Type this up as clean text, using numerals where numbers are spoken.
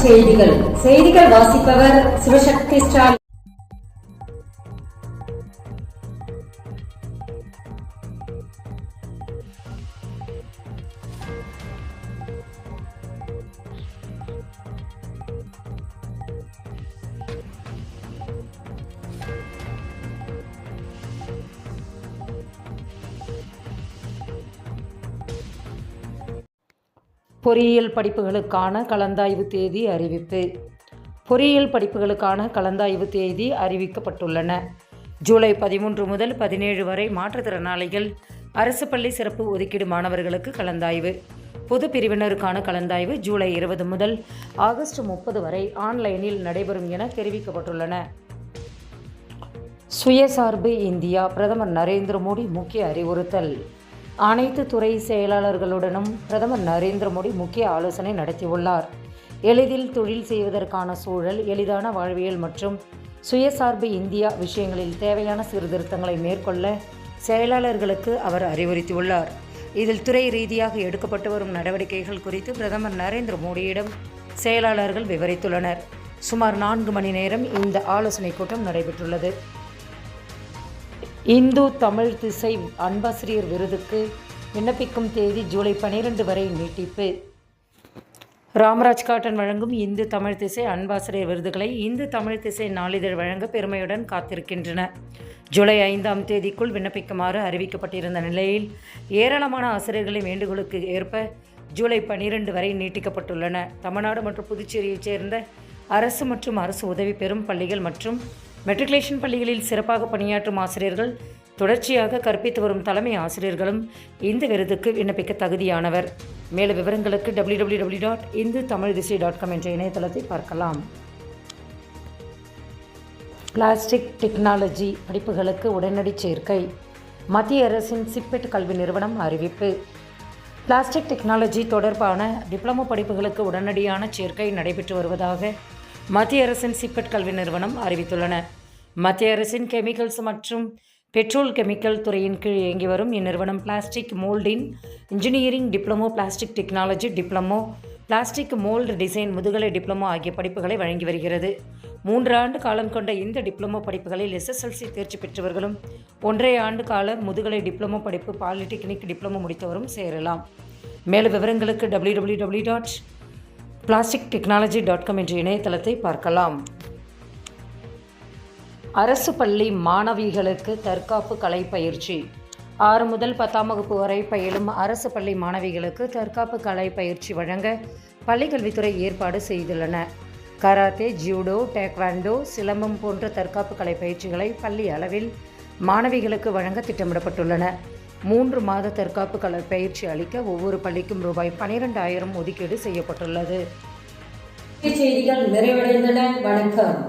செய்திகள் வாசிப்பவர் சிவசக்தி ஸ்டாலின். பொறியியல் படிப்புகளுக்கான கலந்தாய்வு தேதி அறிவிப்பு. பொறியியல் படிப்புகளுக்கான கலந்தாய்வு தேதி அறிவிக்கப்பட்டுள்ளன. ஜூலை 13 முதல் 17 வரை மாற்றுத்திறனாளிகள் அரசு பள்ளி சிறப்பு ஒதுக்கீடு மாணவர்களுக்கு கலந்தாய்வு. பொது பிரிவினருக்கான கலந்தாய்வு ஜூலை 20 முதல் ஆகஸ்ட் 30 வரை ஆன்லைனில் நடைபெறும் என தெரிவிக்கப்பட்டுள்ளன. சுயசார்பு இந்தியா பிரதமர் நரேந்திர மோடி முக்கிய அறிவுறுத்தல். அனைத்து துறை செயலாளர்களுடனும் பிரதமர் நரேந்திர மோடி முக்கிய ஆலோசனை நடத்தியுள்ளார். எளிதில் தொழில் செய்வதற்கான சூழல், எளிதான வாழ்வியல் மற்றும் சுயசார்பு இந்தியா விஷயங்களில் தேவையான சீர்திருத்தங்களை மேற்கொள்ள செயலாளர்களுக்கு அவர் அறிவுறுத்தியுள்ளார். இதில் துறை ரீதியாக எடுக்கப்பட்டு வரும் நடவடிக்கைகள் குறித்து பிரதமர் நரேந்திர மோடியிடம் செயலாளர்கள் விவரித்துள்ளனர். சுமார் 4 மணி நேரம் இந்த ஆலோசனை கூட்டம் நடைபெற்றுள்ளது. இந்து தமிழ் திசை அன்பாசிரியர் விருதுக்கு விண்ணப்பிக்கும் தேதி ஜூலை 12 வரை நீட்டிப்பு. ராமராஜ் காட்டன் வழங்கும் இந்து தமிழ் திசை அன்பாசிரியர் விருதுகளை இந்து தமிழ் திசை நாளிதழ் வழங்க பெருமையுடன் காத்திருக்கின்றன. ஜூலை 5ஆம் தேதிக்குள் விண்ணப்பிக்குமாறு அறிவிக்கப்பட்டிருந்த நிலையில் ஏராளமான ஆசிரியர்களின் வேண்டுகோளுக்கு ஏற்ப ஜூலை 12 வரை நீட்டிக்கப்பட்டுள்ளன. தமிழ்நாடு மற்றும் புதுச்சேரியைச் சேர்ந்த அரசு மற்றும் அரசு உதவி பெறும் பள்ளிகள் மற்றும் மெட்ரிகுலேஷன் பள்ளிகளில் சிறப்பாக பணியாற்றும் ஆசிரியர்கள், தொடர்ச்சியாக கற்பித்து வரும் தலைமை ஆசிரியர்களும் இந்த விருதுக்கு விண்ணப்பிக்க தகுதியானவர். மேலும் விவரங்களுக்கு www.induthamildisai.com என்ற இணையதளத்தை பார்க்கலாம். பிளாஸ்டிக் டெக்னாலஜி படிப்புகளுக்கு உடனடி சேர்க்கை. மத்திய அரசின் சிப்பெட் கல்வி நிறுவனம் அறிவிப்பு. பிளாஸ்டிக் டெக்னாலஜி தொடர்பான டிப்ளமோ படிப்புகளுக்கு உடனடியான சேர்க்கை நடைபெற்று வருவதாக மத்திய அரசின் சிப்பெட் கல்வி நிறுவனம் அறிவித்துள்ளன. மத்திய அரசின் கெமிக்கல்ஸ் மற்றும் பெட்ரோல் கெமிக்கல் துறையின் கீழ் இயங்கி வரும் இந்நிறுவனம் பிளாஸ்டிக் மோல்டின் engineering diploma, plastic technology diploma, plastic mould design முதுகலை டிப்ளமோ ஆகிய படிப்புகளை வழங்கி வருகிறது. 3 ஆண்டு காலம் கொண்ட இந்த டிப்ளமோ படிப்புகளில் SSLC தேர்ச்சி பெற்றவர்களும் 1.5 ஆண்டு கால முதுகலை டிப்ளமோ படிப்பு பாலிடெக்னிக் டிப்ளமோ முடித்தவரும் சேரலாம். மேலும் விவரங்களுக்கு www.plastictechnology.com என்ற இணையதளத்தை பார்க்கலாம். அரசு பள்ளி மாணவிகளுக்கு தற்காப்பு கலை பயிற்சி. 6 முதல் 10ஆம் வகுப்பு வரை பயிலும் அரசு பள்ளி மாணவிகளுக்கு தற்காப்பு கலை பயிற்சி வழங்க பள்ளிக்கல்வித்துறை ஏற்பாடு செய்துள்ளன. கராத்தே, ஜூடோ, டேக்வாண்டோ, சிலம்பம் போன்ற தற்காப்பு கலை பயிற்சிகளை பள்ளி அளவில் மாணவிகளுக்கு வழங்க திட்டமிடப்பட்டுள்ளன. 3 மாத தற்காப்பு கலை பயிற்சி அளிக்க ஒவ்வொரு பள்ளிக்கும் ரூபாய் 12,000 ஒதுக்கீடு செய்யப்பட்டுள்ளது. செய்திகள் நிறைவடைந்தன. வணக்கம்.